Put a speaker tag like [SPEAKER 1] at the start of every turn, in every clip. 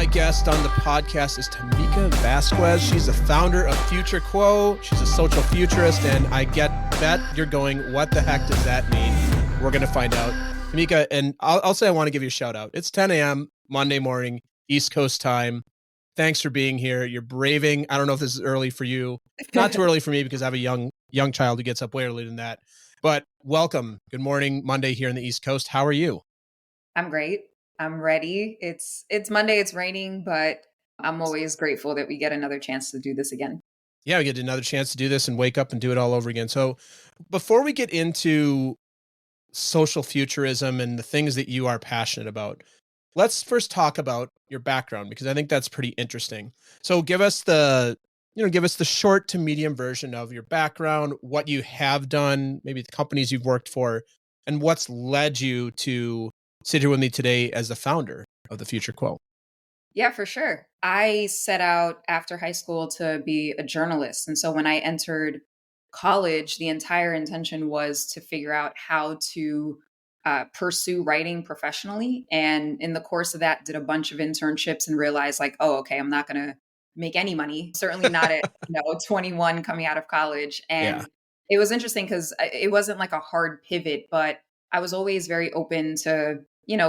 [SPEAKER 1] My guest on the podcast is Tameka Vasquez. She's the founder of Future Quo. She's a social futurist, and I bet you're going, what the heck does that mean? We're going to find out. Tameka, and I'll say I want to give you a shout out. It's 10 a.m. Monday morning, East Coast time. Thanks for being here. You're braving. I don't know if this is early for you. Not too early for me because I have a young child who gets up way earlier than that. But welcome. Good morning, Monday here in the East Coast. How are you?
[SPEAKER 2] I'm great. I'm ready. It's Monday. It's raining, but I'm always grateful that we get another chance to do this again.
[SPEAKER 1] Yeah, we get another chance to do this and wake up and do it all over again. So before we get into social futurism and the things that you are passionate about, let's first talk about your background, because I think that's pretty interesting. So give us the short to medium version of your background, what you have done, maybe the companies you've worked for, and what's led you to sit here with me today as the founder of the Future Quo.
[SPEAKER 2] Yeah, for sure. I set out after high school to be a journalist. And so when I entered college, the entire intention was to figure out how to pursue writing professionally. And in the course of that, did a bunch of internships and realized like, oh, okay, I'm not going to make any money. Certainly not at 21 coming out of college. And It was interesting because it wasn't like a hard pivot, but I was always very open to,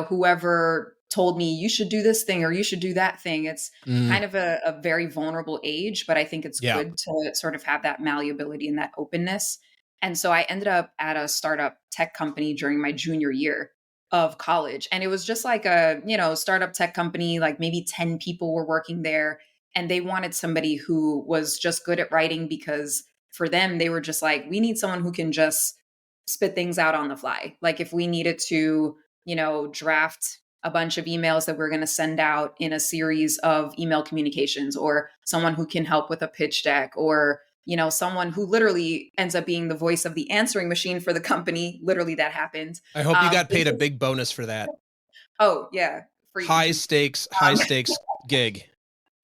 [SPEAKER 2] whoever told me you should do this thing or you should do that thing. It's kind of a very vulnerable age, but I think it's good to sort of have that malleability and that openness. And so I ended up at a startup tech company during my junior year of college. And it was just like a, startup tech company, like maybe 10 people were working there. And they wanted somebody who was just good at writing because for them, they were just like, we need someone who can just spit things out on the fly. Like if we needed to, draft a bunch of emails that we're going to send out in a series of email communications, or someone who can help with a pitch deck, or, someone who literally ends up being the voice of the answering machine for the company. Literally that happened.
[SPEAKER 1] I hope you got paid a big bonus for that.
[SPEAKER 2] Oh yeah. Free
[SPEAKER 1] high stakes gig.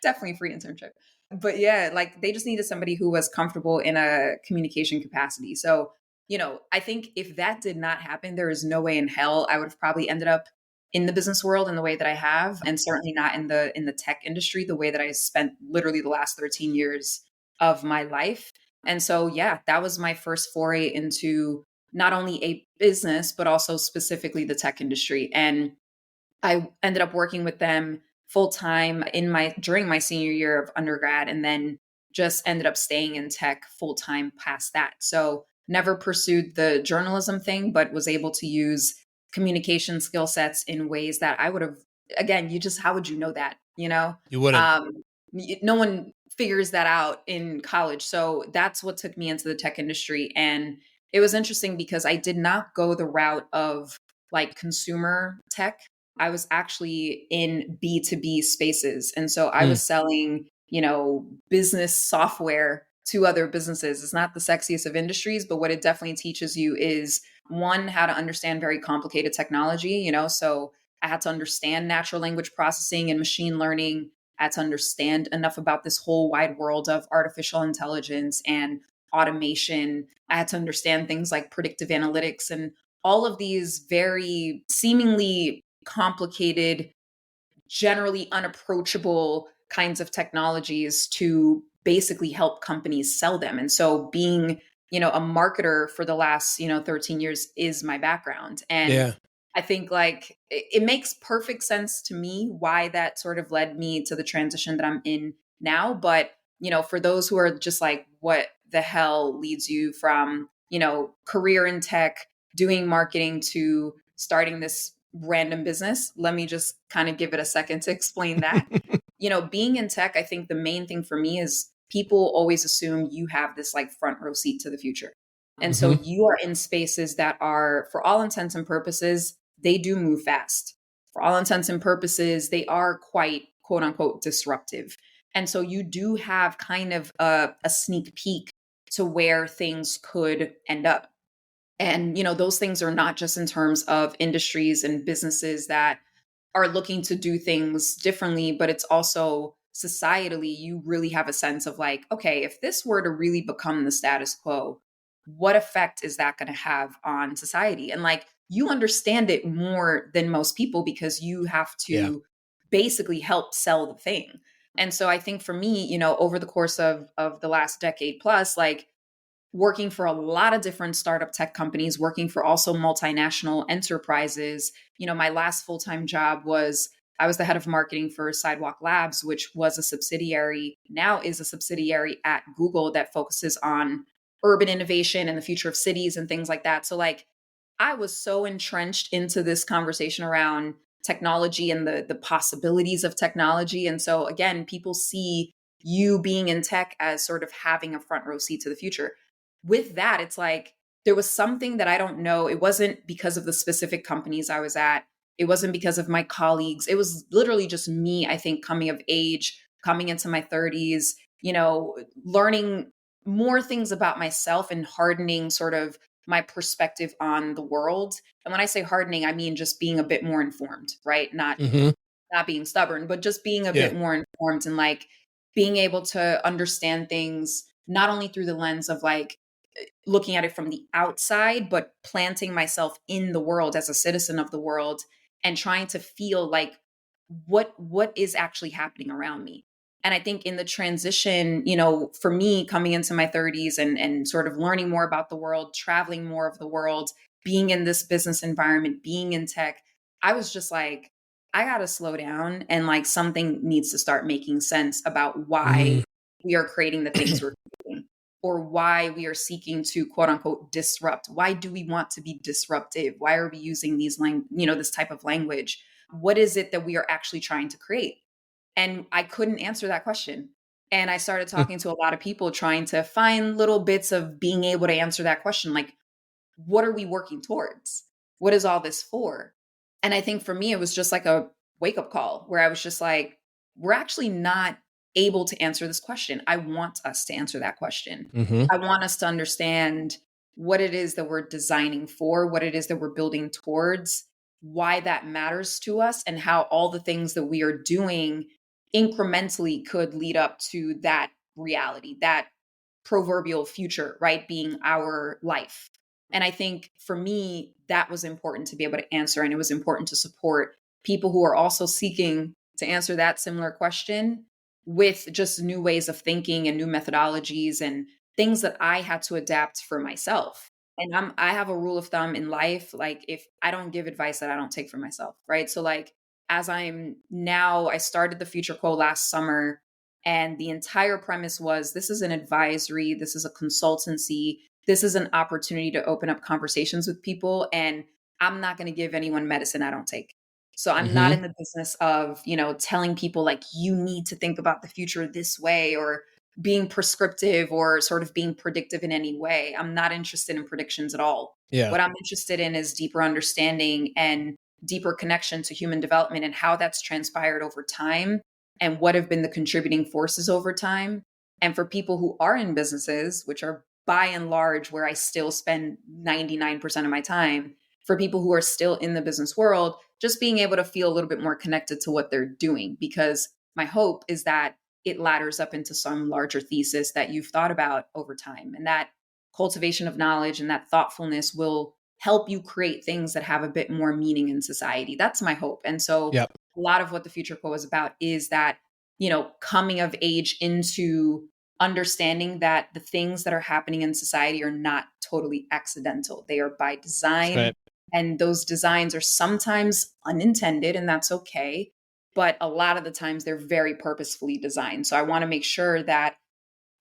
[SPEAKER 2] Definitely free internship. But yeah, like they just needed somebody who was comfortable in a communication capacity. So, I think if that did not happen, there is no way in hell I would have probably ended up in the business world in the way that I have, and certainly not in the tech industry, the way that I spent literally the last 13 years of my life. And so, yeah, that was my first foray into not only a business, but also specifically the tech industry. And I ended up working with them full time during my senior year of undergrad, and then just ended up staying in tech full time past that. So never pursued the journalism thing, but was able to use communication skill sets in ways that I would have, again, how would you know that,
[SPEAKER 1] You wouldn't.
[SPEAKER 2] No one figures that out in college. So that's what took me into the tech industry. And it was interesting because I did not go the route of like consumer tech. I was actually in B2B spaces. And so I was selling, business software to other businesses. It's not the sexiest of industries, but what it definitely teaches you is one, how to understand very complicated technology, so I had to understand natural language processing and machine learning. I had to understand enough about this whole wide world of artificial intelligence and automation. I had to understand things like predictive analytics and all of these very seemingly complicated, generally unapproachable kinds of technologies to basically help companies sell them. And so being, a marketer for the last, 13 years is my background. And I think like it makes perfect sense to me why that sort of led me to the transition that I'm in now. But, for those who are just like, what the hell leads you from, career in tech, doing marketing to starting this random business? Let me just kind of give it a second to explain that. Being in tech, I think the main thing for me is people always assume you have this like front row seat to the future. And so you are in spaces that are, for all intents and purposes, they do move fast. For all intents and purposes, they are quite quote unquote disruptive. And so you do have kind of a sneak peek to where things could end up. And, those things are not just in terms of industries and businesses that are looking to do things differently, but it's also societally, you really have a sense of like, okay, if this were to really become the status quo, what effect is that going to have on society? And like, you understand it more than most people because you have to basically help sell the thing. And so I think for me, over the course of the last decade plus, like working for a lot of different startup tech companies, working for also multinational enterprises. My last full-time job I was the head of marketing for Sidewalk Labs, which was a subsidiary, now is a subsidiary at Google that focuses on urban innovation and the future of cities and things like that. So like I was so entrenched into this conversation around technology and the possibilities of technology. And so again, people see you being in tech as sort of having a front row seat to the future. With that, it's like there was something that I don't know. It wasn't because of the specific companies I was at. It wasn't because of my colleagues. It was literally just me, I think, coming of age, coming into my 30s, learning more things about myself and hardening sort of my perspective on the world. And when I say hardening, I mean just being a bit more informed, right?
[SPEAKER 1] Mm-hmm.
[SPEAKER 2] Not being stubborn, but just being a
[SPEAKER 1] Yeah.
[SPEAKER 2] bit more informed and like being able to understand things not only through the lens of like looking at it from the outside, but planting myself in the world as a citizen of the world and trying to feel like what is actually happening around me. And I think in the transition, for me coming into my 30s and sort of learning more about the world, traveling more of the world, being in this business environment, being in tech, I was just like, I got to slow down and like something needs to start making sense about why
[SPEAKER 1] Mm-hmm.
[SPEAKER 2] we are creating the things we're creating or why we are seeking to quote unquote disrupt. Why do we want to be disruptive? Why are we using this type of language? What is it that we are actually trying to create? And I couldn't answer that question. And I started talking to a lot of people trying to find little bits of being able to answer that question. Like, what are we working towards? What is all this for? And I think for me, it was just like a wake up call where I was just like, we're actually not able to answer this question. I want us to answer that question.
[SPEAKER 1] Mm-hmm.
[SPEAKER 2] I want us to understand what it is that we're designing for, what it is that we're building towards, why that matters to us, and how all the things that we are doing incrementally could lead up to that reality, that proverbial future, right? Being our life. And I think for me, that was important to be able to answer. And it was important to support people who are also seeking to answer that similar question with just new ways of thinking and new methodologies and things that I had to adapt for myself. And I have a rule of thumb in life, like if I don't give advice that I don't take for myself, right? So like as I started the Future Quo last summer, and the entire premise was this is an advisory, this is a consultancy, this is an opportunity to open up conversations with people. And I'm not going to give anyone medicine I don't take. So I'm not
[SPEAKER 1] Mm-hmm.
[SPEAKER 2] in the business of, telling people like you need to think about the future this way or being prescriptive or sort of being predictive in any way. I'm not interested in predictions at all.
[SPEAKER 1] Yeah.
[SPEAKER 2] What I'm interested in is deeper understanding and deeper connection to human development and how that's transpired over time and what have been the contributing forces over time. And for people who are in businesses, which are by and large where I still spend 99% of my time, for people who are still in the business world, just being able to feel a little bit more connected to what they're doing. Because my hope is that it ladders up into some larger thesis that you've thought about over time. And that cultivation of knowledge and that thoughtfulness will help you create things that have a bit more meaning in society. That's my hope. And so
[SPEAKER 1] Yep.
[SPEAKER 2] a lot of what the Future Quo is about is that, coming of age into understanding that the things that are happening in society are not totally accidental. They are by
[SPEAKER 1] That's
[SPEAKER 2] design.
[SPEAKER 1] right.
[SPEAKER 2] And those designs are sometimes unintended, and that's okay. But a lot of the times they're very purposefully designed. So I want to make sure that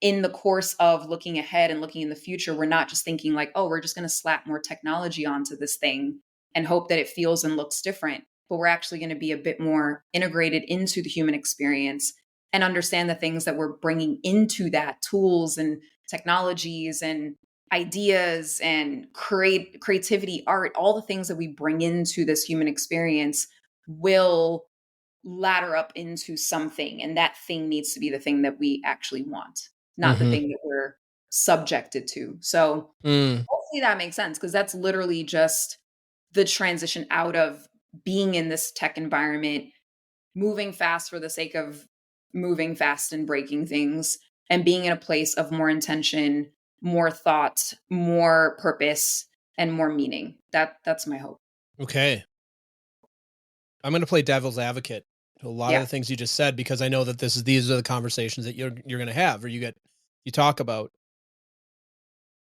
[SPEAKER 2] in the course of looking ahead and looking in the future, we're not just thinking like, oh, we're just going to slap more technology onto this thing and hope that it feels and looks different. But we're actually going to be a bit more integrated into the human experience and understand the things that we're bringing into that tools and technologies and ideas and creativity, art, all the things that we bring into this human experience will ladder up into something. And that thing needs to be the thing that we actually want, not the
[SPEAKER 1] Mm-hmm.
[SPEAKER 2] thing that we're subjected to. So
[SPEAKER 1] Mm.
[SPEAKER 2] hopefully that makes sense because that's literally just the transition out of being in this tech environment, moving fast for the sake of moving fast and breaking things, and being in a place of more intention, more thought, more purpose, and more meaning. That's my hope.
[SPEAKER 1] Okay. I'm going to play devil's advocate. to a lot of
[SPEAKER 2] Yeah.
[SPEAKER 1] the things you just said, because I know that these are the conversations that you're going to have, or you talk about.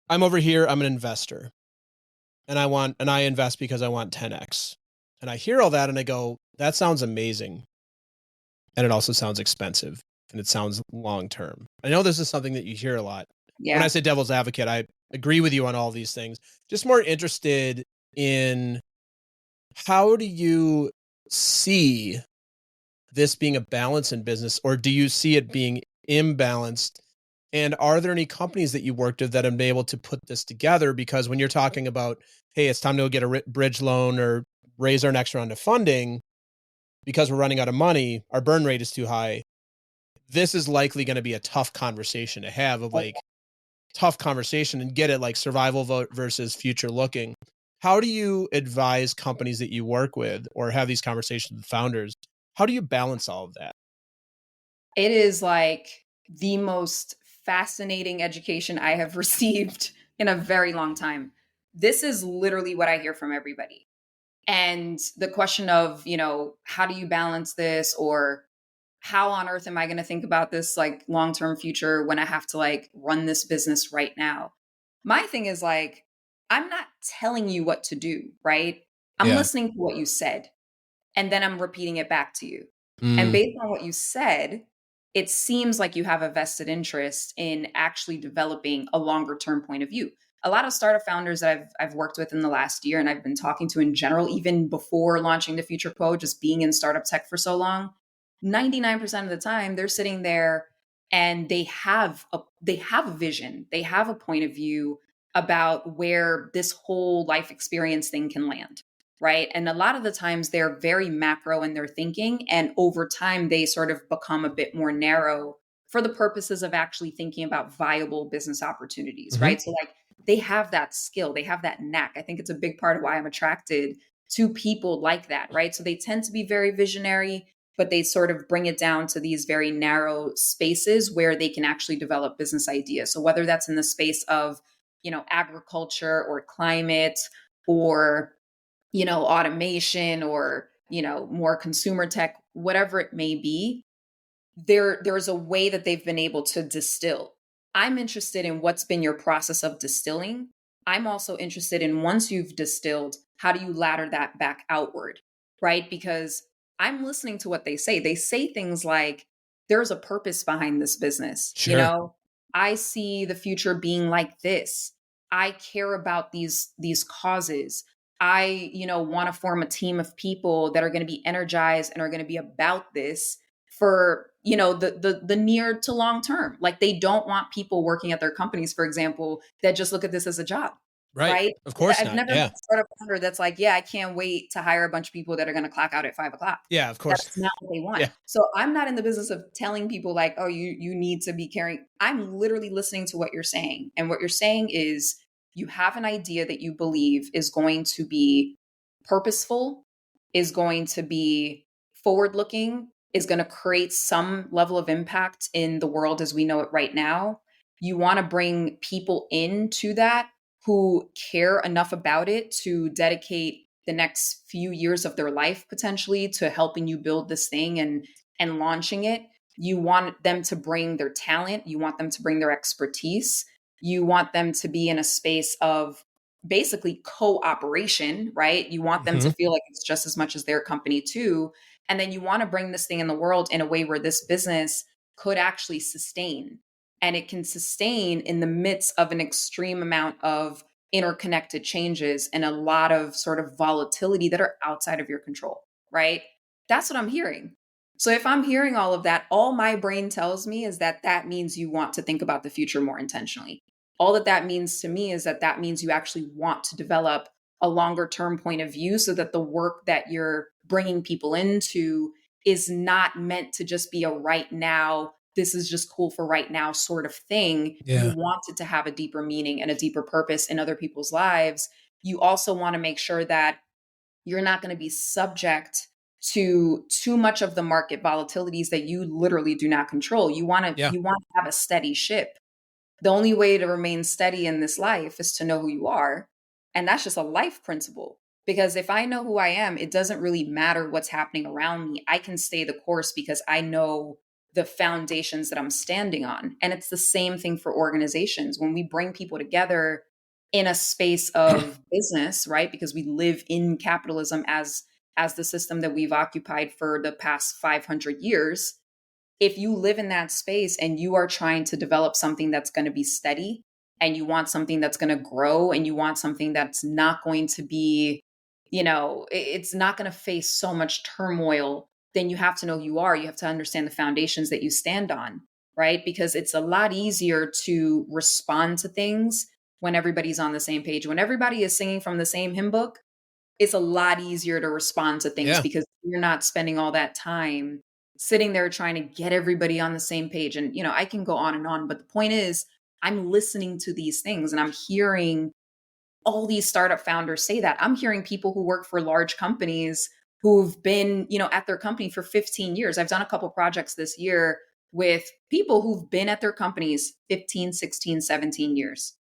[SPEAKER 1] I'm over here, I'm an investor, and I invest because I want 10x. And I hear all that and I go, that sounds amazing. And it also sounds expensive, and it sounds long term. I know this is something that you hear a lot. When I
[SPEAKER 2] Yeah.
[SPEAKER 1] say devil's advocate, I agree with you on all these things. Just more interested in, how do you see this being a balance in business, or do you see it being imbalanced? And are there any companies that you worked with that have been able to put this together? Because when you're talking about, hey, it's time to go get a bridge loan or raise our next round of funding because we're running out of money, our burn rate is too high. This is likely going to be a tough conversation to have, of like, tough conversation, and get it, like, survival vote versus future looking. How do you advise companies that you work with or have these conversations with founders? How do you balance all of that?
[SPEAKER 2] It is like the most fascinating education I have received in a very long time. This is literally what I hear from everybody. And the question of, how do you balance this, or how on earth am I going to think about this like long-term future when I have to like run this business right now? My thing is like, I'm not telling you what to do, right? I'm
[SPEAKER 1] Yeah.
[SPEAKER 2] listening to what you said, and then I'm repeating it back to you. And
[SPEAKER 1] Mm.
[SPEAKER 2] based on what you said, it seems like you have a vested interest in actually developing a longer term point of view. A lot of startup founders that I've worked with in the last year, and I've been talking to in general, even before launching the Future Quo, just being in startup tech for so long, 99% of the time they're sitting there and they have a vision, they have a point of view about where this whole life experience thing can land, right? And a lot of the times they're very macro in their thinking, and over time they sort of become a bit more narrow for the purposes of actually thinking about viable business opportunities,
[SPEAKER 1] Hmm.
[SPEAKER 2] right? So like, they have that skill, they have that knack. I think it's a big part of why I'm attracted to people like that, right? So they tend to be very visionary, but they sort of bring it down to these very narrow spaces where they can actually develop business ideas. So whether that's in the space of, agriculture or climate, or, automation, or, more consumer tech, whatever it may be, there's a way that they've been able to distill. I'm interested in what's been your process of distilling. I'm also interested in, once you've distilled, how do you ladder that back outward, right? Because I'm listening to what they say. They say things like, there's a purpose behind this business.
[SPEAKER 1] Sure.
[SPEAKER 2] I see the future being like this. I care about these causes. I, want to form a team of people that are going to be energized and are going to be about this for, the near to long term. Like, they don't want people working at their companies, for example, that just look at this as a job,
[SPEAKER 1] Right.
[SPEAKER 2] right?
[SPEAKER 1] Of course
[SPEAKER 2] I've
[SPEAKER 1] not.
[SPEAKER 2] never met
[SPEAKER 1] Yeah.
[SPEAKER 2] a startup founder that's like, yeah, I can't wait to hire a bunch of people that are going to clock out at 5 o'clock.
[SPEAKER 1] Yeah. Of course.
[SPEAKER 2] That's not what they want.
[SPEAKER 1] Yeah.
[SPEAKER 2] So I'm not in the business of telling people like, oh, you need to be caring. I'm literally listening to what you're saying. And what you're saying is, you have an idea that you believe is going to be purposeful, is going to be forward looking, is going to create some level of impact in the world as we know it right now. You want to bring people into that who care enough about it to dedicate the next few years of their life potentially to helping you build this thing and launching it. You want them to bring their talent, you want them to bring their expertise, you want them to be in a space of basically cooperation, right? You want them to
[SPEAKER 1] Hmm.
[SPEAKER 2] feel like it's just as much as their company too. And then you want to bring this thing in the world in a way where this business could actually sustain. And it can sustain in the midst of an extreme amount of interconnected changes and a lot of sort of volatility that are outside of your control, right? That's what I'm hearing. So if I'm hearing all of that, all my brain tells me is that that means you want to think about the future more intentionally. All that means to me is that that means you actually want to develop a longer term point of view so that the work that you're bringing people into is not meant to just be a right now, this is just cool for right now sort of thing. You
[SPEAKER 1] Yeah.
[SPEAKER 2] want it to have a deeper meaning and a deeper purpose in other people's lives. You also want to make sure that you're not going to be subject to too much of the market volatilities that you literally do not control. You want to
[SPEAKER 1] Yeah.
[SPEAKER 2] you want to have a steady ship. The only way to remain steady in this life is to know who you are. And that's just a life principle. Because if I know who I am, it doesn't really matter what's happening around me. I can stay the course because I know the foundations that I'm standing on. And it's the same thing for organizations. When we bring people together in a space of business, right? Because we live in capitalism as the system that we've occupied for the past 500 years. If you live in that space and you are trying to develop something that's going to be steady, and you want something that's going to grow, and you want something that's not going to be, it's not going to face so much turmoil, then you have to know who you are. You have to understand the foundations that you stand on, right? Because it's a lot easier to respond to things when everybody's on the same page. When everybody is singing from the same hymn book, it's a lot easier to respond to things
[SPEAKER 1] Yeah.
[SPEAKER 2] because you're not spending all that time sitting there trying to get everybody on the same page. And, I can go on, but the point is, I'm listening to these things and I'm hearing all these startup founders say that. I'm hearing people who work for large companies who've been, at their company for 15 years. I've done a couple projects this year with people who've been at their companies 15, 16, 17 years.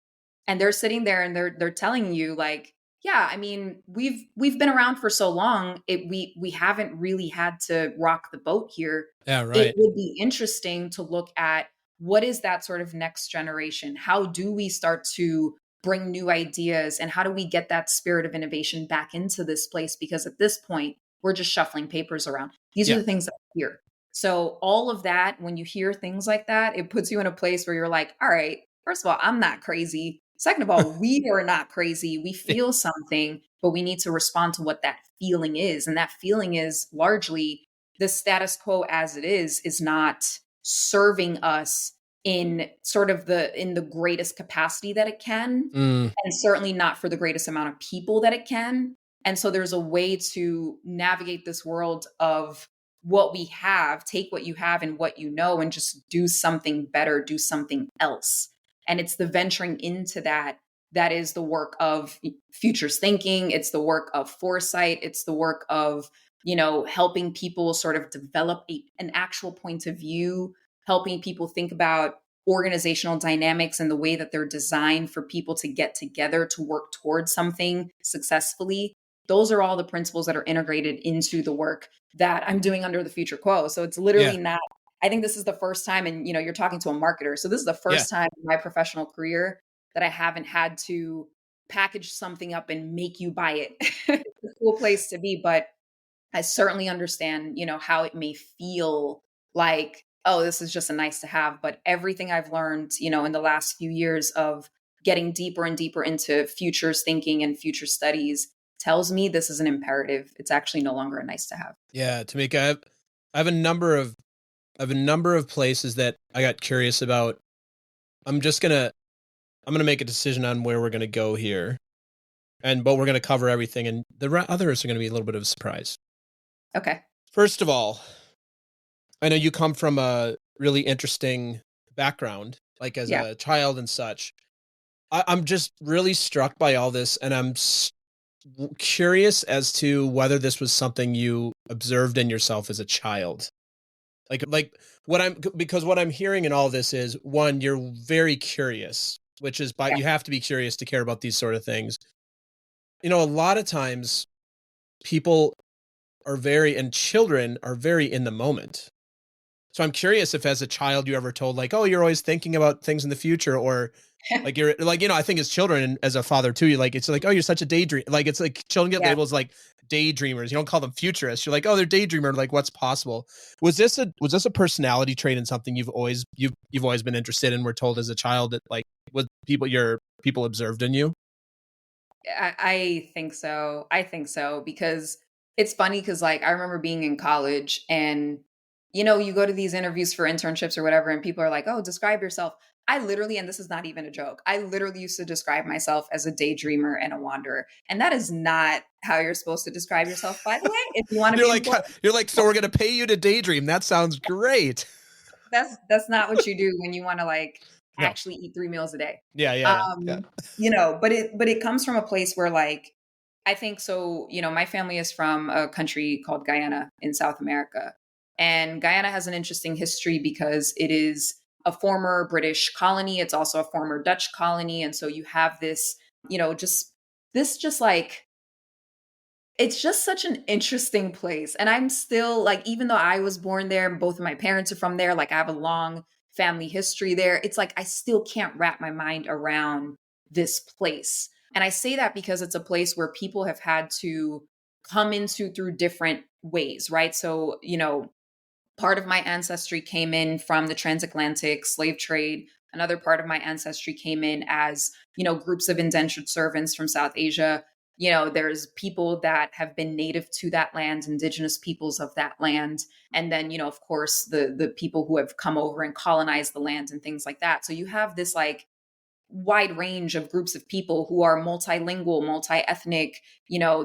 [SPEAKER 2] And they're sitting there and they're telling you like, yeah, I mean, we've been around for so long, we haven't really had to rock the boat here.
[SPEAKER 1] Yeah,
[SPEAKER 2] It
[SPEAKER 1] right.
[SPEAKER 2] would be interesting to look at what is that sort of next generation? How do we start to bring new ideas and how do we get that spirit of innovation back into this place? Because at this point, we're just shuffling papers around. These are
[SPEAKER 1] Yeah.
[SPEAKER 2] the things that I hear. So all of that, when you hear things like that, it puts you in a place where you're like, all right, first of all, I'm not crazy. Second of all, we are not crazy. We feel something, but we need to respond to what that feeling is. And that feeling is largely the status quo as it is not serving us in sort of in the greatest capacity that it can,
[SPEAKER 1] Mm,
[SPEAKER 2] and certainly not for the greatest amount of people that it can. And so there's a way to navigate this world of what we have, take what you have and what you know, and just do something better, do something else. And it's the venturing into that is the work of futures thinking. It's the work of foresight. It's the work of, helping people sort of develop an actual point of view, helping people think about organizational dynamics and the way that they're designed for people to get together to work towards something successfully. Those are all the principles that are integrated into the work that I'm doing under the Future Quo. So it's
[SPEAKER 1] yeah.
[SPEAKER 2] literally not, I think this is the first time, and you're talking to a marketer. So this is the
[SPEAKER 1] Yeah.
[SPEAKER 2] first time in my professional career that I haven't had to package something up and make you buy it. It's a cool place to be, but I certainly understand, how it may feel like, oh, this is just a nice to have. But everything I've learned, in the last few years of getting deeper and deeper into futures thinking and future studies tells me this is an imperative. It's actually no longer a nice to have.
[SPEAKER 1] Yeah. Tameka, I have a number of places that I got curious about. I'm just gonna I'm gonna make a decision on where we're gonna go here, but we're gonna cover everything, and the others are gonna be a little bit of a surprise.
[SPEAKER 2] Okay.
[SPEAKER 1] First of all, I know you come from a really interesting background, like as
[SPEAKER 2] Yeah.
[SPEAKER 1] a child and such. I'm just really struck by all this, and I'm curious as to whether this was something you observed in yourself as a child. Like because what I'm hearing in all this is, one, you're very curious, which is
[SPEAKER 2] Yeah.
[SPEAKER 1] you have to be curious to care about these sort of things. A lot of times people and children are very in the moment. So I'm curious if as a child you ever told like, oh, you're always thinking about things in the future, or like you're like, I think as children and as a father too, it's like, oh, you're such a daydream. Like it's like children get
[SPEAKER 2] Yeah.
[SPEAKER 1] labels like daydreamers. You don't call them futurists. You're like, oh, they're daydreamer. Like what's possible? Was this a personality trait and something you've always been interested in? Were told as a child that like was people observed in you?
[SPEAKER 2] I think so. I think so because it's funny because like I remember being in college and you go to these interviews for internships or whatever and people are like, "Oh, describe yourself." I literally, and this is not even a joke, I literally used to describe myself as a daydreamer and a wanderer. And that is not how you're supposed to describe yourself, by the way. If you want to
[SPEAKER 1] You're
[SPEAKER 2] be
[SPEAKER 1] like
[SPEAKER 2] important,
[SPEAKER 1] you're like, so we're gonna pay you to daydream. That sounds great.
[SPEAKER 2] that's not what you do when you want to like
[SPEAKER 1] No.
[SPEAKER 2] actually eat 3 meals a day.
[SPEAKER 1] Yeah, yeah, yeah.
[SPEAKER 2] But it comes from a place where like I think so, my family is from a country called Guyana in South America. And Guyana has an interesting history because it is a former British colony. It's also a former Dutch colony. And so you have this, just like it's just such an interesting place. And I'm still like, even though I was born there and both of my parents are from there, like I have a long family history there, it's like I still can't wrap my mind around this place. And I say that because it's a place where people have had to come into through different ways, right? So, part of my ancestry came in from the transatlantic slave trade. Another part of my ancestry came in as, groups of indentured servants from South Asia. There's people that have been native to that land, indigenous peoples of that land. And then, of course, the people who have come over and colonized the land and things like that. So you have this like wide range of groups of people who are multilingual, multi-ethnic,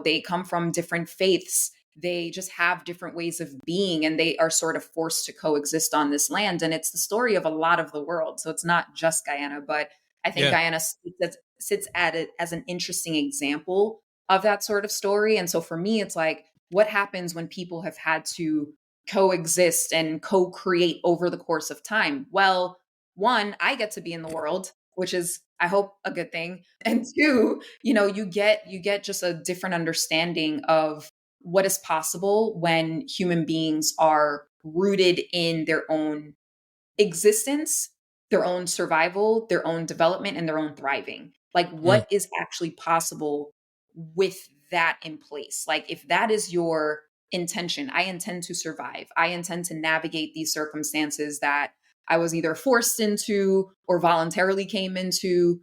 [SPEAKER 2] they come from different faiths. They just have different ways of being and they are sort of forced to coexist on this land. And it's the story of a lot of the world. So it's not just Guyana, but I think
[SPEAKER 1] Yeah.
[SPEAKER 2] Guyana sits at it as an interesting example of that sort of story. And so for me, it's like, what happens when people have had to coexist and co-create over the course of time? Well, one, I get to be in the world, which is, I hope, a good thing. And two, you get just a different understanding of what is possible when human beings are rooted in their own existence, their own survival, their own development, and their own thriving. Like,
[SPEAKER 1] Mm.
[SPEAKER 2] what is actually possible with that in place? Like, if that is your intention, I intend to survive, I intend to navigate these circumstances that I was either forced into or voluntarily came into.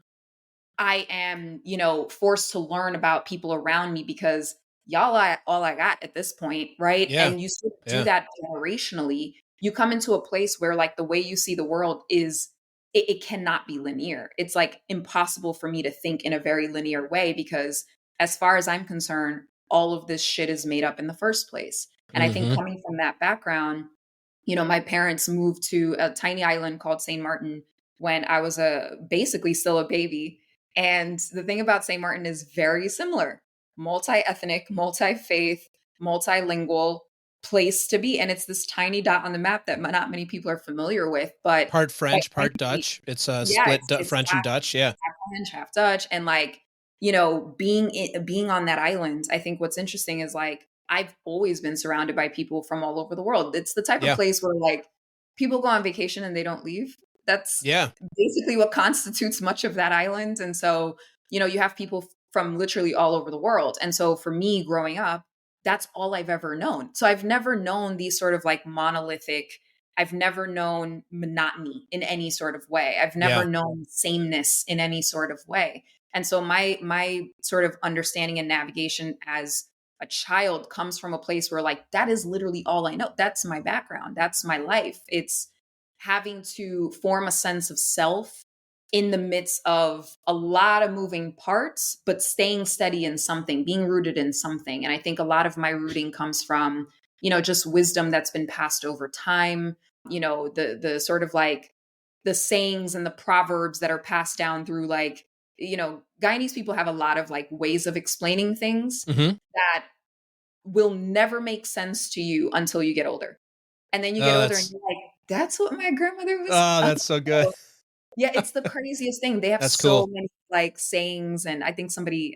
[SPEAKER 2] I am, forced to learn about people around me because y'all are all I got at this point, right?
[SPEAKER 1] Yeah.
[SPEAKER 2] And you sort of do
[SPEAKER 1] Yeah.
[SPEAKER 2] that generationally. You come into a place where like the way you see the world is it cannot be linear. It's like impossible for me to think in a very linear way because as far as I'm concerned, all of this shit is made up in the first place. And I think
[SPEAKER 1] Mm-hmm.
[SPEAKER 2] coming from that background, my parents moved to a tiny island called St. Martin when I was basically still a baby. And the thing about St. Martin is very similar, multi-ethnic, multi-faith, multilingual place to be. And it's this tiny dot on the map that not many people are familiar with, but
[SPEAKER 1] Part
[SPEAKER 2] quite
[SPEAKER 1] French, part
[SPEAKER 2] frankly,
[SPEAKER 1] Dutch. It's a
[SPEAKER 2] yeah,
[SPEAKER 1] split
[SPEAKER 2] it's
[SPEAKER 1] French and Dutch. Yeah.
[SPEAKER 2] half French, half Dutch, and like being on that island. I think what's interesting is like I've always been surrounded by people from all over the world. It's the type of
[SPEAKER 1] Yeah.
[SPEAKER 2] place where like people go on vacation and they don't leave. That's
[SPEAKER 1] Yeah.
[SPEAKER 2] basically what constitutes much of that island. And so, you have people from literally all over the world. And so for me growing up, that's all I've ever known. So I've never known these sort of like monolithic, I've never known monotony in any sort of way. I've never
[SPEAKER 1] Yeah.
[SPEAKER 2] known sameness in any sort of way. And so my sort of understanding and navigation as a child comes from a place where like that is literally all I know. That's my background. That's my life. It's having to form a sense of self in the midst of a lot of moving parts, but staying steady in something, being rooted in something. And I think a lot of my rooting comes from, just wisdom that's been passed over time, the sort of like the sayings and the proverbs that are passed down through like, Guyanese people have a lot of like ways of explaining things
[SPEAKER 1] Mm-hmm.
[SPEAKER 2] that will never make sense to you until you get older. And then you get
[SPEAKER 1] Oh,
[SPEAKER 2] older and
[SPEAKER 1] that's
[SPEAKER 2] you're like, that's what my grandmother was.
[SPEAKER 1] oh, that's so good.
[SPEAKER 2] Yeah, it's the craziest thing. They have
[SPEAKER 1] That's
[SPEAKER 2] so
[SPEAKER 1] cool.
[SPEAKER 2] many like sayings, and I think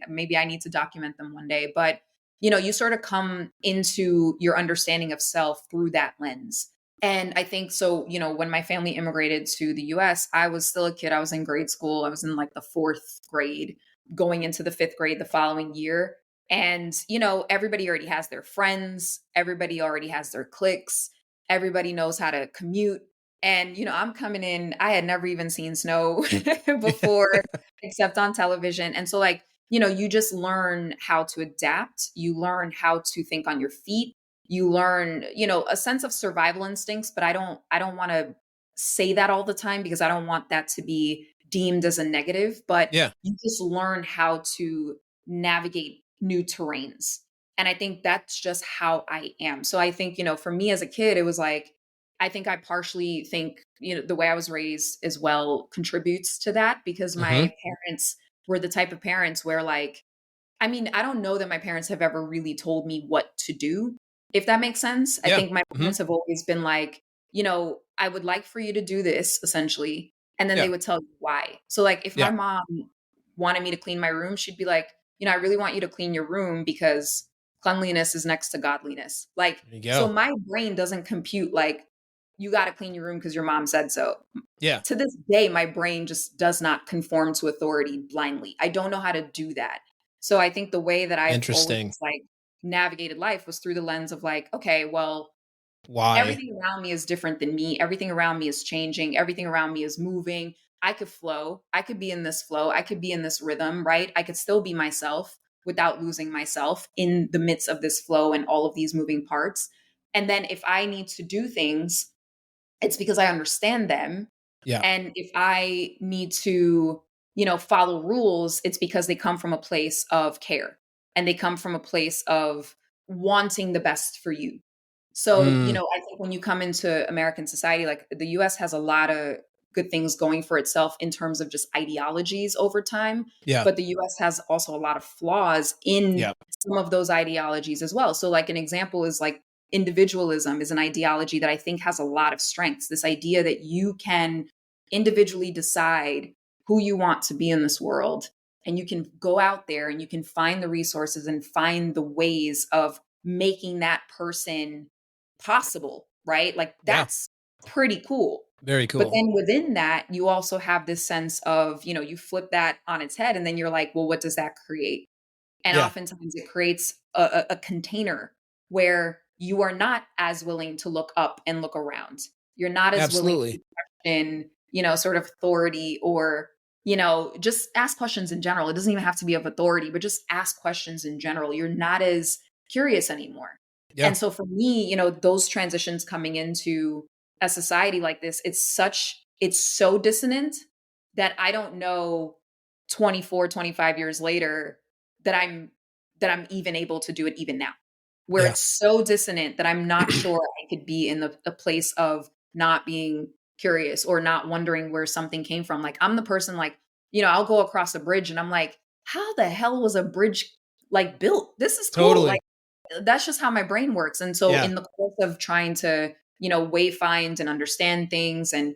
[SPEAKER 2] maybe I need to document them one day. But you sort of come into your understanding of self through that lens. And I think so, when my family immigrated to the US, I was still a kid. I was in grade school. I was in like the fourth grade, going into the fifth grade the following year. And, everybody already has their friends, everybody already has their cliques, everybody knows how to commute. And, I'm coming in, I had never even seen snow before, except on television. And so, like, you just learn how to adapt. You learn how to think on your feet. You learn, a sense of survival instincts, but I don't want to say that all the time because I don't want that to be deemed as a negative, but
[SPEAKER 1] Yeah.
[SPEAKER 2] you just learn how to navigate new terrains. And I think that's just how I am. So I think, for me as a kid, it was like, I think I partially think, the way I was raised as well contributes to that because
[SPEAKER 1] Mm-hmm.
[SPEAKER 2] my parents were the type of parents where like, I mean, I don't know that my parents have ever really told me what to do, if that makes sense. I
[SPEAKER 1] Yeah.
[SPEAKER 2] think my
[SPEAKER 1] Mm-hmm.
[SPEAKER 2] parents have always been like, I would like for you to do this essentially. And then they
[SPEAKER 1] Yeah.
[SPEAKER 2] would tell you why. So like if my
[SPEAKER 1] Yeah.
[SPEAKER 2] mom wanted me to clean my room, she'd be like, I really want you to clean your room because cleanliness is next to godliness. Like,
[SPEAKER 1] There you
[SPEAKER 2] so
[SPEAKER 1] go.
[SPEAKER 2] my brain doesn't compute like, you got to clean your room because your mom said so.
[SPEAKER 1] Yeah.
[SPEAKER 2] To this day, my brain just does not conform to authority blindly. I don't know how to do that. So I think the way that I've always
[SPEAKER 1] Interesting.
[SPEAKER 2] like navigated life was through the lens of like, okay, well,
[SPEAKER 1] Why?
[SPEAKER 2] everything around me is different than me. Everything around me is changing. Everything around me is moving. I could flow. I could be in this flow. I could be in this rhythm, right? I could still be myself without losing myself in the midst of this flow and all of these moving parts. And then if I need to do things, it's because I understand them.
[SPEAKER 1] Yeah.
[SPEAKER 2] And if I need to, follow rules, it's because they come from a place of care and they come from a place of wanting the best for you. So,
[SPEAKER 1] Mm,
[SPEAKER 2] I think when you come into American society, like the US has a lot of good things going for itself in terms of just ideologies over time.
[SPEAKER 1] yeah.
[SPEAKER 2] But the US has also a lot of flaws in
[SPEAKER 1] Yeah.
[SPEAKER 2] some of those ideologies as well. So, like, an example is like individualism is an ideology that I think has a lot of strengths. This idea that you can individually decide who you want to be in this world. And you can go out there and you can find the resources and find the ways of making that person possible, right? Like
[SPEAKER 1] Yeah.
[SPEAKER 2] that's pretty cool.
[SPEAKER 1] Very
[SPEAKER 2] But
[SPEAKER 1] cool.
[SPEAKER 2] then within that, you also have this sense of, you flip that on its head and then you're like, well, what does that create? And
[SPEAKER 1] Yeah.
[SPEAKER 2] oftentimes it creates a container where you are not as willing to look up and look around. You're not as willing to
[SPEAKER 1] Absolutely.
[SPEAKER 2] question, sort of authority or, just ask questions in general. It doesn't even have to be of authority, but just ask questions in general. You're not as curious anymore.
[SPEAKER 1] Yeah.
[SPEAKER 2] And so for me, those transitions coming into a society like this, it's so dissonant that I don't know 24, 25 years later that I'm even able to do it even now. Where
[SPEAKER 1] Yeah.
[SPEAKER 2] it's so dissonant that I'm not sure I could be in a place of not being curious or not wondering where something came from. Like I'm the person like, I'll go across a bridge and I'm like, how the hell was a bridge like built? This is cool. Like
[SPEAKER 1] Totally.
[SPEAKER 2] that's just how my brain works. And so
[SPEAKER 1] Yeah.
[SPEAKER 2] in the course of trying to, wayfind and understand things and,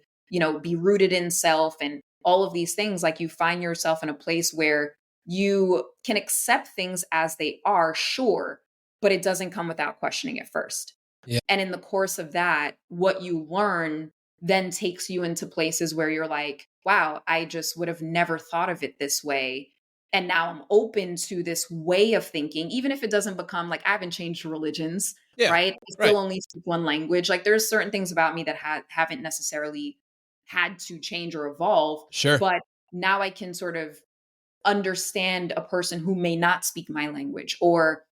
[SPEAKER 2] be rooted in self and all of these things, like you find yourself in a place where you can accept things as they are, sure, but it doesn't come without questioning it first.
[SPEAKER 1] Yeah.
[SPEAKER 2] And in the course of that, what you learn then takes you into places where you're like, wow, I just would have never thought of it this way. And now I'm open to this way of thinking, even if it doesn't become like I haven't changed religions,
[SPEAKER 1] Yeah.
[SPEAKER 2] right? I still
[SPEAKER 1] Right.
[SPEAKER 2] only speak one language. Like there's certain things about me that haven't necessarily had to change or evolve,
[SPEAKER 1] Sure.
[SPEAKER 2] but now I can sort of understand a person who may not speak my language, or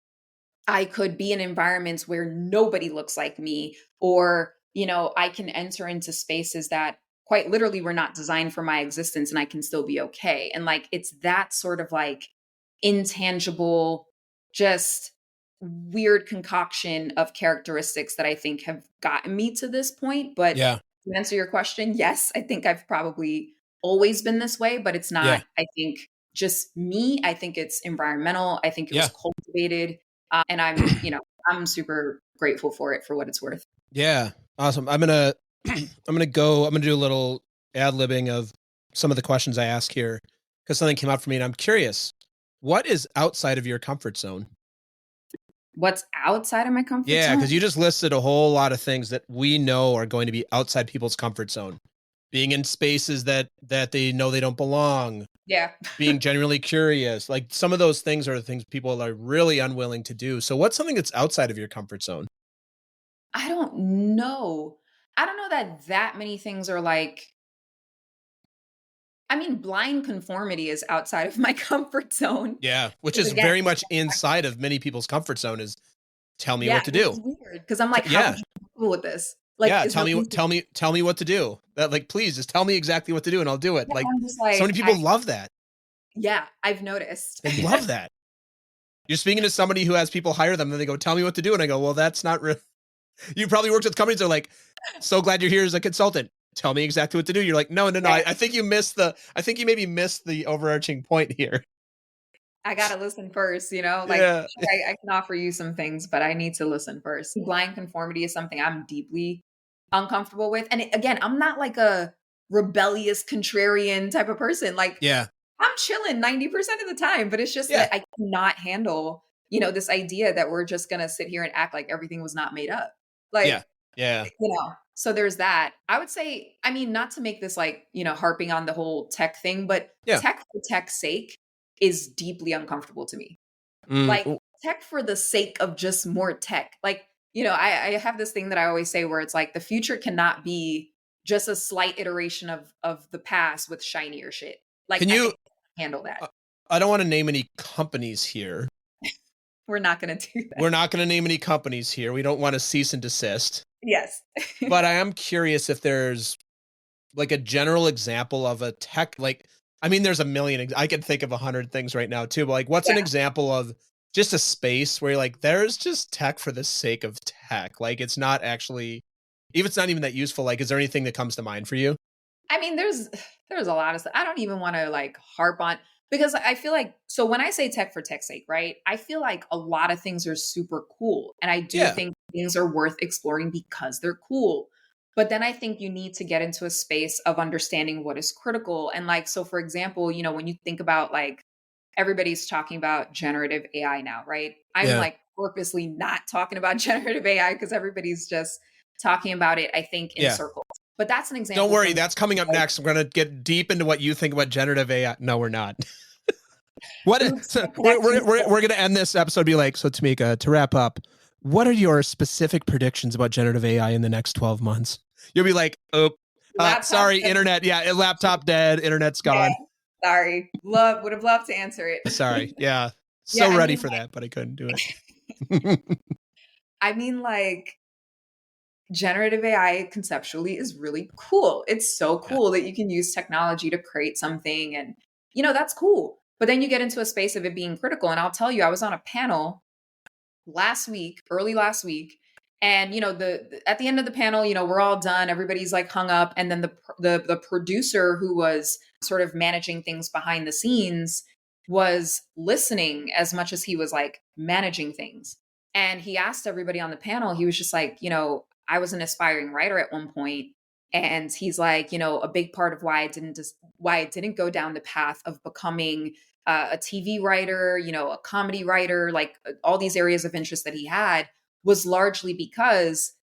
[SPEAKER 2] I could be in environments where nobody looks like me, or, I can enter into spaces that quite literally were not designed for my existence and I can still be okay. And like, it's that sort of like intangible, just weird concoction of characteristics that I think have gotten me to this point. But
[SPEAKER 1] Yeah.
[SPEAKER 2] to answer your question, yes, I think I've probably always been this way, but it's
[SPEAKER 1] Yeah.
[SPEAKER 2] not, I think, just me. I think it's environmental. I think it was
[SPEAKER 1] Yeah.
[SPEAKER 2] cultivated. And I'm super grateful for it for what it's worth.
[SPEAKER 1] Yeah. Awesome. I'm gonna do a little ad-libbing of some of the questions I ask here because something came up for me and I'm curious. What is outside of your comfort zone?
[SPEAKER 2] What's outside of my comfort
[SPEAKER 1] Yeah,
[SPEAKER 2] zone?
[SPEAKER 1] because you just listed a whole lot of things that we know are going to be outside people's comfort zone. Being in spaces that they know they don't belong,
[SPEAKER 2] Yeah.
[SPEAKER 1] being genuinely curious. Like some of those things are the things people are really unwilling to do. So what's something that's outside of your comfort zone?
[SPEAKER 2] I don't know. I don't know that many things are like, I mean, blind conformity is outside of my comfort zone.
[SPEAKER 1] Yeah, which
[SPEAKER 2] Because
[SPEAKER 1] is
[SPEAKER 2] again,
[SPEAKER 1] very much inside of many people's comfort zone is tell me
[SPEAKER 2] yeah,
[SPEAKER 1] what to
[SPEAKER 2] which
[SPEAKER 1] do.
[SPEAKER 2] is weird because I'm like, how
[SPEAKER 1] Yeah.
[SPEAKER 2] could you be comfortable with this? Like,
[SPEAKER 1] Yeah,
[SPEAKER 2] is there
[SPEAKER 1] tell me what to do. That like please just tell me exactly what to do and I'll do it.
[SPEAKER 2] yeah,
[SPEAKER 1] Like
[SPEAKER 2] I'm just
[SPEAKER 1] so many
[SPEAKER 2] like,
[SPEAKER 1] people love that.
[SPEAKER 2] yeah, I've noticed.
[SPEAKER 1] They love that. You're speaking to somebody who has people hire them and they go, "Tell me what to do." And I go, "Well, that's not real." You probably worked with companies that are like, "So glad you're here as a consultant. Tell me exactly what to do." You're like, "No, no, no.
[SPEAKER 2] Yeah,
[SPEAKER 1] I think I think you maybe missed the overarching point here."
[SPEAKER 2] I gotta listen first, like
[SPEAKER 1] Yeah.
[SPEAKER 2] sure, I can offer you some things, but I need to listen first. Blind conformity is something I'm deeply uncomfortable with. And again, I'm not like a rebellious contrarian type of person. Like
[SPEAKER 1] Yeah.
[SPEAKER 2] I'm chilling 90% of the time, but it's just
[SPEAKER 1] Yeah.
[SPEAKER 2] that I cannot handle this idea that we're just going to sit here and act like everything was not made up. Like,
[SPEAKER 1] Yeah. Yeah.
[SPEAKER 2] So there's that. I would say, I mean, not to make this like, harping on the whole tech thing, but
[SPEAKER 1] Yeah.
[SPEAKER 2] tech for tech's sake is deeply uncomfortable to me. Like
[SPEAKER 1] Mm.
[SPEAKER 2] tech for the sake of just more tech. Like, I have this thing that I always say where it's like the future cannot be just a slight iteration of the past with shinier shit. Like
[SPEAKER 1] Can
[SPEAKER 2] I
[SPEAKER 1] you
[SPEAKER 2] handle that.
[SPEAKER 1] I don't want to name any companies here.
[SPEAKER 2] We're not going to do that.
[SPEAKER 1] We're not going to name any companies here. We don't want to cease and desist.
[SPEAKER 2] Yes.
[SPEAKER 1] But I am curious if there's like a general example of a tech, like, I mean, there's a million, I can think of 100 things right now too, but like, what's an example of just a space where you're like, there's just tech for the sake of tech? Like, it's not actually, if it's not even that useful, like, is there anything that comes to mind for you?
[SPEAKER 2] I mean, there's a lot of stuff. I don't even want to like harp on because I feel like, so when I say tech for tech's sake, right? I feel like a lot of things are super cool. And I do
[SPEAKER 1] Yeah.
[SPEAKER 2] think things are worth exploring because they're cool. But then I think you need to get into a space of understanding what is critical. And like, so for example, when you think about like, everybody's talking about generative AI now, right? I'm
[SPEAKER 1] Yeah.
[SPEAKER 2] like purposely not talking about generative AI because everybody's just talking about it, I think, in circles. But that's an example.
[SPEAKER 1] Don't worry, that's coming up next. We're going to get deep into what you think about generative AI. No, we're not. So we're going to end this episode be like, so Tameka, to wrap up, what are your specific predictions about generative AI in the next 12 months? You'll be like, sorry, internet. Yeah, laptop dead, internet's gone.
[SPEAKER 2] Yeah, sorry. Would have loved to answer it.
[SPEAKER 1] Sorry. Yeah. Ready for that, but I couldn't do it.
[SPEAKER 2] I mean, like, generative AI conceptually is really cool. It's so cool that you can use technology to create something and, that's cool. But then you get into a space of it being critical. And I'll tell you, I was on a panel early last week. And, at the end of the panel, we're all done. Everybody's like hung up. And then the producer who was sort of managing things behind the scenes was listening as much as he was like managing things. And he asked everybody on the panel, he was just like, I was an aspiring writer at one point, and he's like, a big part of why I didn't go down the path of becoming a TV writer, a comedy writer, like all these areas of interest that he had was largely because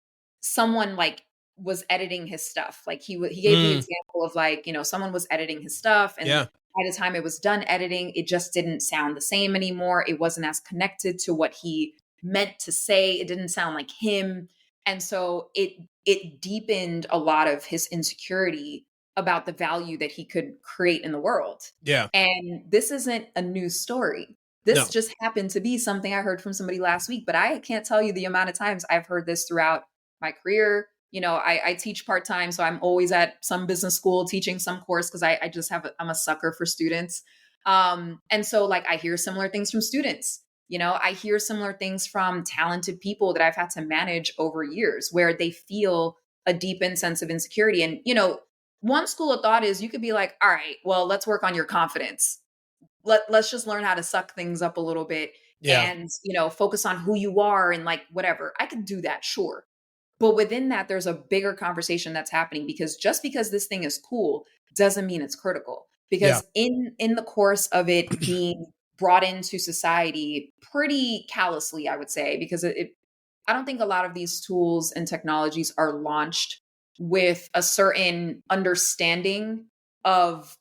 [SPEAKER 2] someone like was editing his stuff. Like he gave the example of like, someone was editing his stuff, and by the time it was done editing, it just didn't sound the same anymore. It wasn't as connected to what he meant to say. It didn't sound like him. And so it deepened a lot of his insecurity about the value that he could create in the world.
[SPEAKER 1] Yeah.
[SPEAKER 2] And this isn't a new story. This just happened to be something I heard from somebody last week, but I can't tell you the amount of times I've heard this throughout my career. I teach part-time, so I'm always at some business school teaching some course because I'm a sucker for students. And so like I hear similar things from students. I hear similar things from talented people that I've had to manage over years where they feel a deepened sense of insecurity. And, one school of thought is you could be like, all right, well, let's work on your confidence. Let's just learn how to suck things up a little bit and, focus on who you are and like whatever. I could do that, sure. But within that, there's a bigger conversation that's happening because just because this thing is cool doesn't mean it's critical. Because in the course of it being brought into society pretty callously, I would say, because I don't think a lot of these tools and technologies are launched with a certain understanding of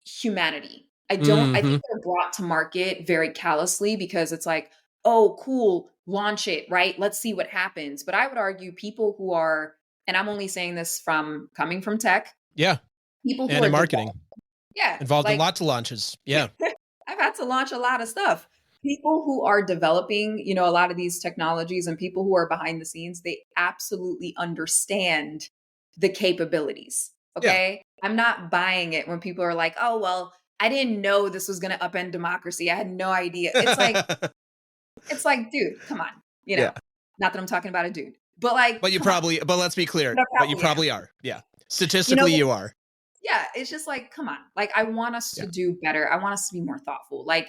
[SPEAKER 2] humanity. I think they're brought to market very callously because it's like, oh, cool, launch it, right? Let's see what happens. But I would argue people who are, and I'm only saying this coming from tech.
[SPEAKER 1] Yeah.
[SPEAKER 2] People who
[SPEAKER 1] and
[SPEAKER 2] are
[SPEAKER 1] in marketing. Involved
[SPEAKER 2] like,
[SPEAKER 1] in lots of launches. Yeah.
[SPEAKER 2] I've had to launch a lot of stuff. People who are developing, a lot of these technologies and people who are behind the scenes, they absolutely understand the capabilities. Okay. Yeah. I'm not buying it when people are like, oh, well, I didn't know this was going to upend democracy. I had no idea. It's like, dude, come on. Not that I'm talking about a dude, but like,
[SPEAKER 1] but let's be clear. But you probably are. Yeah. Statistically, you are.
[SPEAKER 2] Yeah. It's just like, come on. Like, I want us to do better. I want us to be more thoughtful. Like,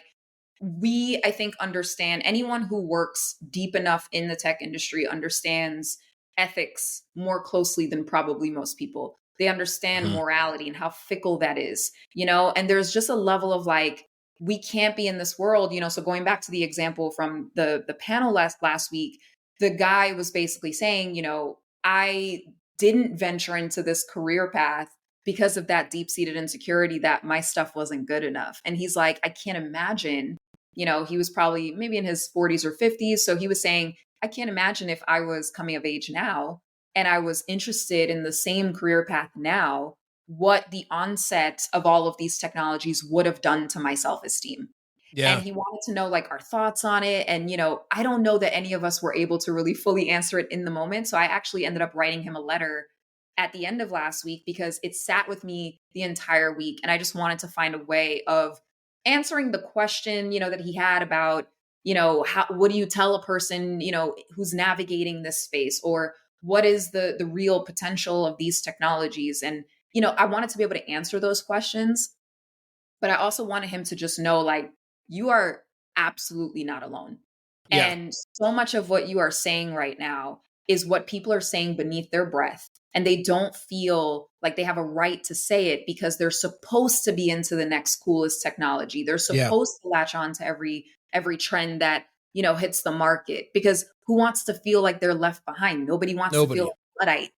[SPEAKER 2] I think, understand anyone who works deep enough in the tech industry understands ethics more closely than probably most people. They understand morality and how fickle that is, and there's just a level of like, we can't be in this world, so going back to the example from the panel last week, the guy was basically saying, I didn't venture into this career path because of that deep-seated insecurity that my stuff wasn't good enough. And he's like, I can't imagine, he was probably maybe in his 40s or 50s. So he was saying, I can't imagine if I was coming of age now and I was interested in the same career path now, what the onset of all of these technologies would have done to my self-esteem. And
[SPEAKER 1] Yeah.
[SPEAKER 2] he wanted to know like our thoughts on it. And, I don't know that any of us were able to really fully answer it in the moment. So I actually ended up writing him a letter at the end of last week because it sat with me the entire week. And I just wanted to find a way of answering the question, that he had about, what do you tell a person, who's navigating this space, or what is the real potential of these technologies? And, I wanted to be able to answer those questions, but I also wanted him to just know, like, you are absolutely not alone.
[SPEAKER 1] Yeah.
[SPEAKER 2] And so much of what you are saying right now is what people are saying beneath their breath. And they don't feel like they have a right to say it because they're supposed to be into the next coolest technology. They're
[SPEAKER 1] Yeah.
[SPEAKER 2] supposed to latch on to every trend that, hits the market, because who wants to feel like they're left behind? Nobody wants to feel
[SPEAKER 1] Nobody.
[SPEAKER 2] like Luddite,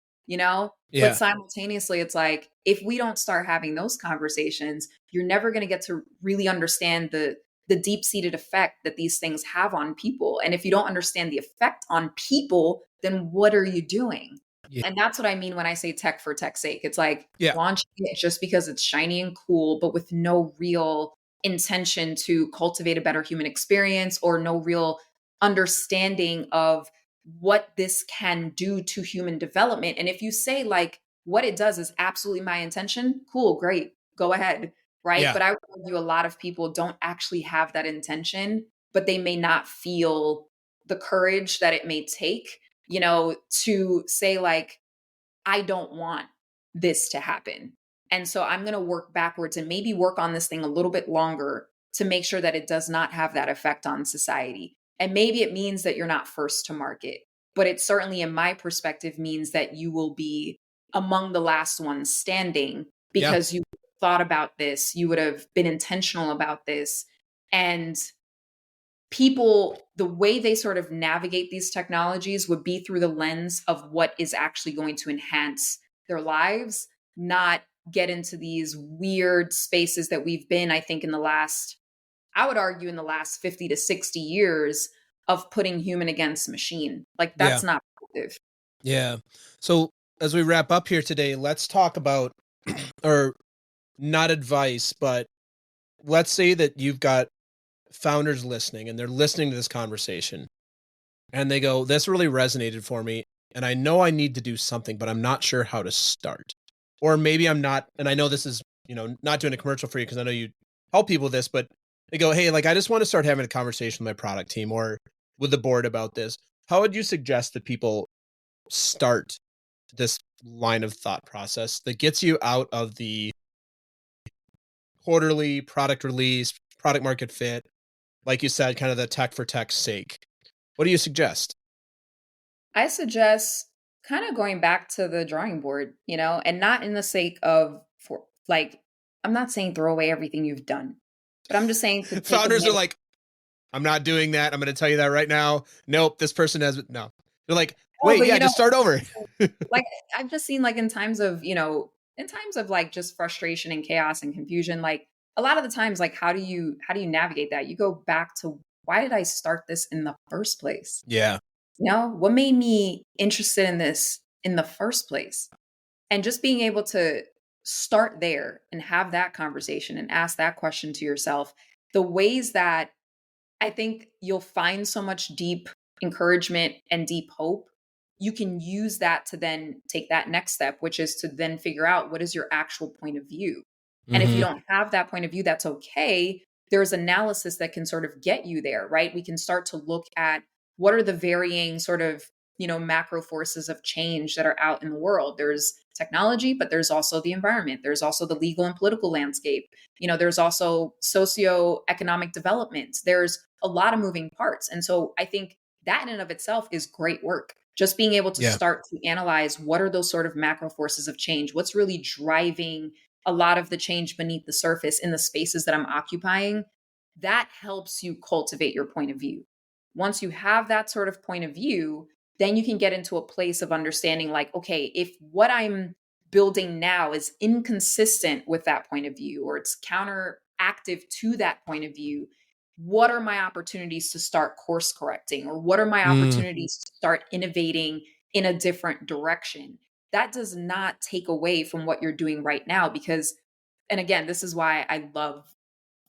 [SPEAKER 2] But
[SPEAKER 1] Yeah.
[SPEAKER 2] simultaneously, it's like, if we don't start having those conversations, you're never going to get to really understand the deep-seated effect that these things have on people. And if you don't understand the effect on people, then what are you doing?
[SPEAKER 1] Yeah.
[SPEAKER 2] And that's what I mean when I say tech for tech's sake. It's like
[SPEAKER 1] Yeah.
[SPEAKER 2] launching it just because it's shiny and cool, but with no real intention to cultivate a better human experience, or no real understanding of what this can do to human development. And if you say like what it does is absolutely my intention, cool, great, go ahead. Right.
[SPEAKER 1] Yeah.
[SPEAKER 2] But I would argue a lot of people don't actually have that intention, but they may not feel the courage that it may take, to say like, I don't want this to happen. And so I'm going to work backwards and maybe work on this thing a little bit longer to make sure that it does not have that effect on society. And maybe it means that you're not first to market, but it certainly, in my perspective, means that you will be among the last ones standing
[SPEAKER 1] Yeah.
[SPEAKER 2] because you thought about this, you would have been intentional about this. And people, the way they sort of navigate these technologies would be through the lens of what is actually going to enhance their lives, not get into these weird spaces that we've been, I think, in the last, I would argue, in the last 50 to 60 years of putting human against machine. Like,
[SPEAKER 1] Yeah.
[SPEAKER 2] that's not productive.
[SPEAKER 1] Yeah. So as we wrap up here today, let's talk about, or not advice, but let's say that you've got founders listening and they're listening to this conversation and they go, this really resonated for me. And I know I need to do something, but I'm not sure how to start. Or maybe I'm not, and I know this is, not doing a commercial for you because I know you help people with this, but they go, hey, like, I just want to start having a conversation with my product team or with the board about this. How would you suggest that people start this line of thought process that gets you out of the quarterly product release, product market fit, like you said, kind of the tech for tech's sake? What do you suggest?
[SPEAKER 2] I suggest kind of going back to the drawing board, and not in the sake of, for like, I'm not saying throw away everything you've done, but I'm just saying to take
[SPEAKER 1] Founders are
[SPEAKER 2] advantage.
[SPEAKER 1] like, I'm not doing that. I'm going to tell you that right now. Nope, this person has no. They're like,
[SPEAKER 2] No,
[SPEAKER 1] wait,
[SPEAKER 2] but
[SPEAKER 1] yeah, just start over.
[SPEAKER 2] like I've just seen like in times of like just frustration and chaos and confusion, like a lot of the times, like how do you navigate that? You go back to, why did I start this in the first place?
[SPEAKER 1] Yeah.
[SPEAKER 2] What made me interested in this in the first place? And just being able to start there and have that conversation and ask that question to yourself, the ways that I think you'll find so much deep encouragement and deep hope, you can use that to then take that next step, which is to then figure out what is your actual point of view. And if you
[SPEAKER 1] Mm-hmm.
[SPEAKER 2] don't have that point of view, that's okay. There's analysis that can sort of get you there, right? We can start to look at what are the varying sort of, macro forces of change that are out in the world. There's technology, but there's also the environment. There's also the legal and political landscape. There's also socio-economic development. There's a lot of moving parts. And so I think that in and of itself is great work. Just being able to
[SPEAKER 1] Yeah.
[SPEAKER 2] start to analyze what are those sort of macro forces of change? What's really driving a lot of the change beneath the surface in the spaces that I'm occupying? that helps you cultivate your point of view. Once you have that sort of point of view, then you can get into a place of understanding like, okay, if what I'm building now is inconsistent with that point of view or it's counteractive to that point of view, what are my opportunities to start course correcting or what are my
[SPEAKER 1] Mm,
[SPEAKER 2] opportunities to start innovating in a different direction? That does not take away from what you're doing right now because, and again, this is why I love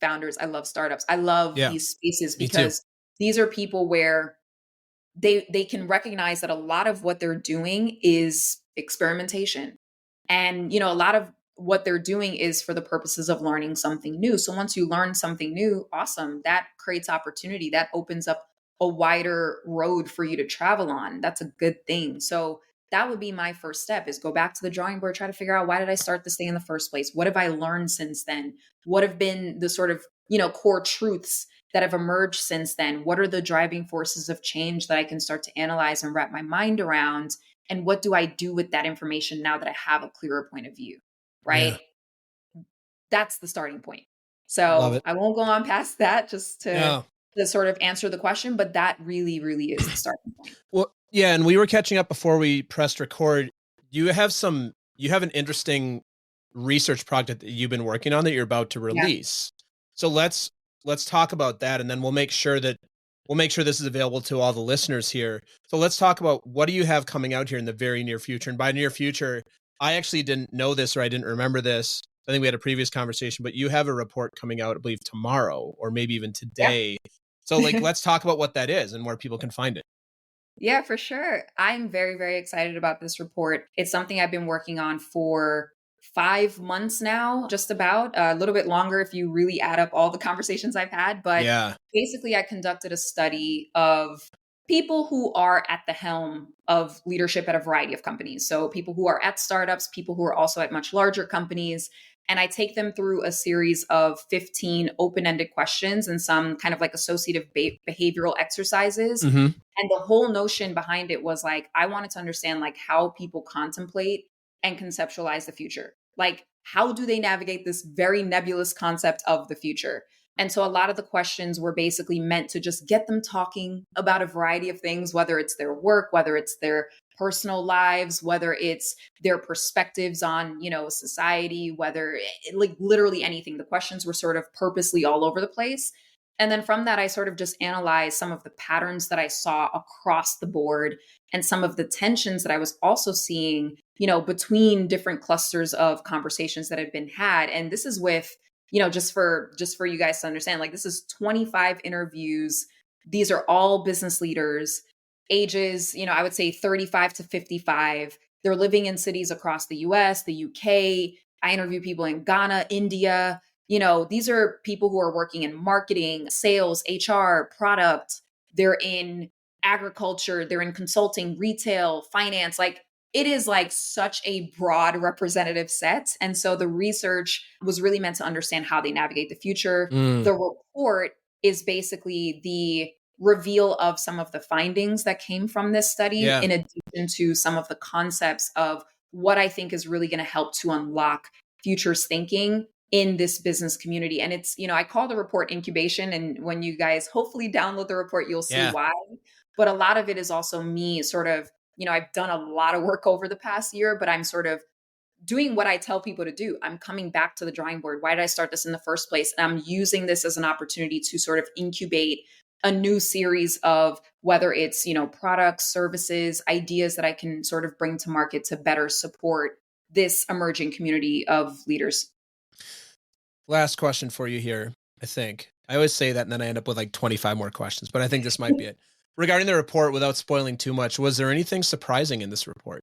[SPEAKER 2] founders, I love startups, I love
[SPEAKER 1] yeah,
[SPEAKER 2] these spaces
[SPEAKER 1] me too.
[SPEAKER 2] because these are people where they can recognize that a lot of what they're doing is experimentation. And a lot of what they're doing is for the purposes of learning something new. So once you learn something new, awesome. That creates opportunity. That opens up a wider road for you to travel on. That's a good thing. So that would be my first step is go back to the drawing board, try to figure out why did I start this thing in the first place? What have I learned since then? What have been the sort of, core truths that have emerged since then? What are the driving forces of change that I can start to analyze and wrap my mind around? And what do I do with that information now that I have a clearer point of view?
[SPEAKER 1] Yeah,
[SPEAKER 2] Right? That's the starting point.
[SPEAKER 1] love
[SPEAKER 2] So
[SPEAKER 1] it.
[SPEAKER 2] I won't go on past that just
[SPEAKER 1] No.
[SPEAKER 2] to sort of answer the question, but that really, really is the starting point.
[SPEAKER 1] Well, yeah, and we were catching up before we pressed record. You have an interesting research project that you've been working on that you're about to
[SPEAKER 2] Yeah.
[SPEAKER 1] release. So let's talk about that and then we'll make sure this is available to all the listeners here. So let's talk about what do you have coming out here in the very near future? And by near future, I actually didn't know this or I didn't remember this. I think we had a previous conversation, but you have a report coming out, I believe, tomorrow or maybe even today. So like let's talk about what that is and where people can find it.
[SPEAKER 2] Yeah, for sure. I'm very, very excited about this report. It's something I've been working on for 5 months now, just about a little bit longer if you really add up all the conversations I've had. But
[SPEAKER 1] Yeah.
[SPEAKER 2] basically, I conducted a study of people who are at the helm of leadership at a variety of companies. So, people who are at startups, people who are also at much larger companies. And I take them through a series of 15 open ended questions and some kind of like associative behavioral exercises.
[SPEAKER 1] Mhm.
[SPEAKER 2] And the whole notion behind it was like, I wanted to understand like how people contemplate and conceptualize the future. Like, how do they navigate this very nebulous concept of the future? And so a lot of the questions were basically meant to just get them talking about a variety of things, whether it's their work, whether it's their personal lives, whether it's their perspectives on, society, whether like literally anything. The questions were sort of purposely all over the place. And then from that, I sort of just analyzed some of the patterns that I saw across the board and some of the tensions that I was also seeing, between different clusters of conversations that had been had. And this is with, just for you guys to understand, like this is 25 interviews. These are all business leaders, ages, I would say 35 to 55. They're living in cities across the US, the UK. I interview people in Ghana, India. These are people who are working in marketing, sales, HR, product. They're in agriculture, they're in consulting, retail, finance. Like it is like such a broad representative set. And so the research was really meant to understand how they navigate the future.
[SPEAKER 1] Mm.
[SPEAKER 2] The report is basically the reveal of some of the findings that came from this study,
[SPEAKER 1] Yeah.
[SPEAKER 2] in addition to some of the concepts of what I think is really going to help to unlock futures thinking in this business community. And it's, I call the report incubation. And when you guys hopefully download the report, you'll see
[SPEAKER 1] Yeah.
[SPEAKER 2] why. But a lot of it is also me sort of, I've done a lot of work over the past year, but I'm sort of doing what I tell people to do. I'm coming back to the drawing board. Why did I start this in the first place? And I'm using this as an opportunity to sort of incubate a new series of whether it's, products, services, ideas that I can sort of bring to market to better support this emerging community of leaders.
[SPEAKER 1] Last question for you here, I think. I always say that and then I end up with like 25 more questions, but I think this might be it. Regarding the report, without spoiling too much, was there anything surprising in this report?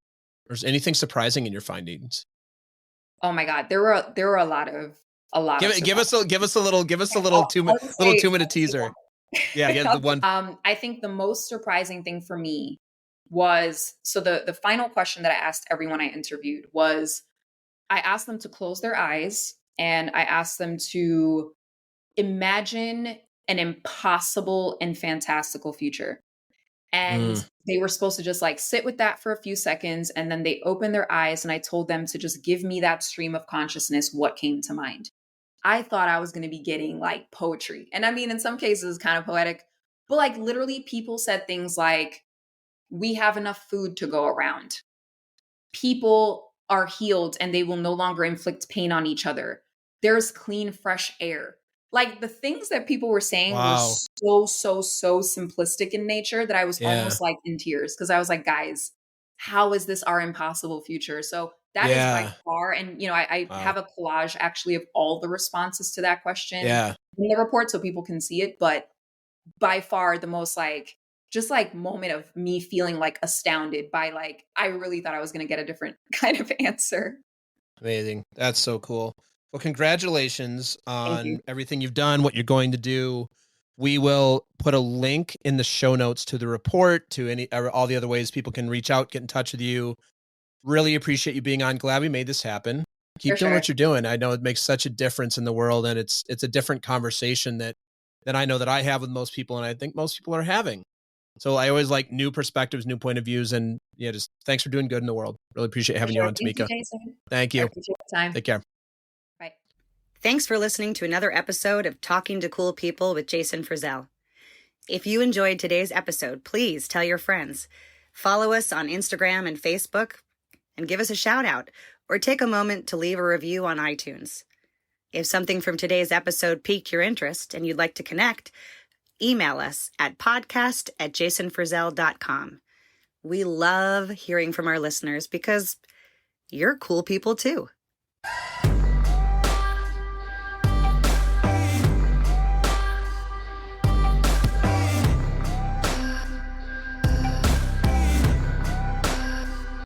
[SPEAKER 1] Or is anything surprising in your findings?
[SPEAKER 2] Oh my God, there were a lot of surprises.
[SPEAKER 1] Give us a
[SPEAKER 2] I'll, I'll
[SPEAKER 1] little
[SPEAKER 2] say,
[SPEAKER 1] 2 minute teaser. Yeah, get the one.
[SPEAKER 2] I think the most surprising thing for me was, so the final question that I asked everyone I interviewed was, I asked them to close their eyes and I asked them to imagine an impossible and fantastical future.
[SPEAKER 1] Mm.
[SPEAKER 2] And they were supposed to just like sit with that for a few seconds. And then they opened their eyes and I told them to just give me that stream of consciousness, what came to mind. I thought I was going to be getting like poetry. And I mean, in some cases, kind of poetic, but like literally people said things like, we have enough food to go around. People are healed and they will no longer inflict pain on each other. There's clean, fresh air. Like the things that people were saying were
[SPEAKER 1] Wow.
[SPEAKER 2] so simplistic in nature that I was
[SPEAKER 1] Yeah.
[SPEAKER 2] almost like in tears because I was like, guys, how is this our impossible future? So that is by
[SPEAKER 1] Yeah.
[SPEAKER 2] far, and I
[SPEAKER 1] Wow.
[SPEAKER 2] have a collage actually of all the responses to that question
[SPEAKER 1] Yeah.
[SPEAKER 2] in the report so people can see it. But by far the most like just like moment of me feeling like astounded by like I really thought I was going to get a different kind of answer.
[SPEAKER 1] Amazing. That's so cool. Well, congratulations
[SPEAKER 2] Thank you.
[SPEAKER 1] on everything you've done, what you're going to do. We will put a link in the show notes to the report, to all the other ways people can reach out, get in touch with you. Really appreciate you being on. Glad we made this happen.
[SPEAKER 2] For
[SPEAKER 1] Keep doing
[SPEAKER 2] sure.
[SPEAKER 1] what you're doing. I know it makes such a difference in the world, and it's a different conversation that I know that I have with most people, and I think most people are having. So I always like new perspectives, new point of views, and yeah, just thanks for doing good in the world. Really appreciate
[SPEAKER 2] For
[SPEAKER 1] having you
[SPEAKER 2] sure.
[SPEAKER 1] on,
[SPEAKER 2] Thank you,
[SPEAKER 1] Tameka.
[SPEAKER 2] Jason.
[SPEAKER 1] Thank
[SPEAKER 2] I
[SPEAKER 1] you.
[SPEAKER 2] appreciate the time.
[SPEAKER 1] Take care.
[SPEAKER 2] Bye.
[SPEAKER 3] Thanks for listening to another episode of Talking to Cool People with Jason Frizzell. If you enjoyed today's episode, please tell your friends. Follow us on Instagram and Facebook, and give us a shout out, or take a moment to leave a review on iTunes. If something from today's episode piqued your interest and you'd like to connect, email us at podcast@jasonfrizzell.com. We love hearing from our listeners because you're cool people too.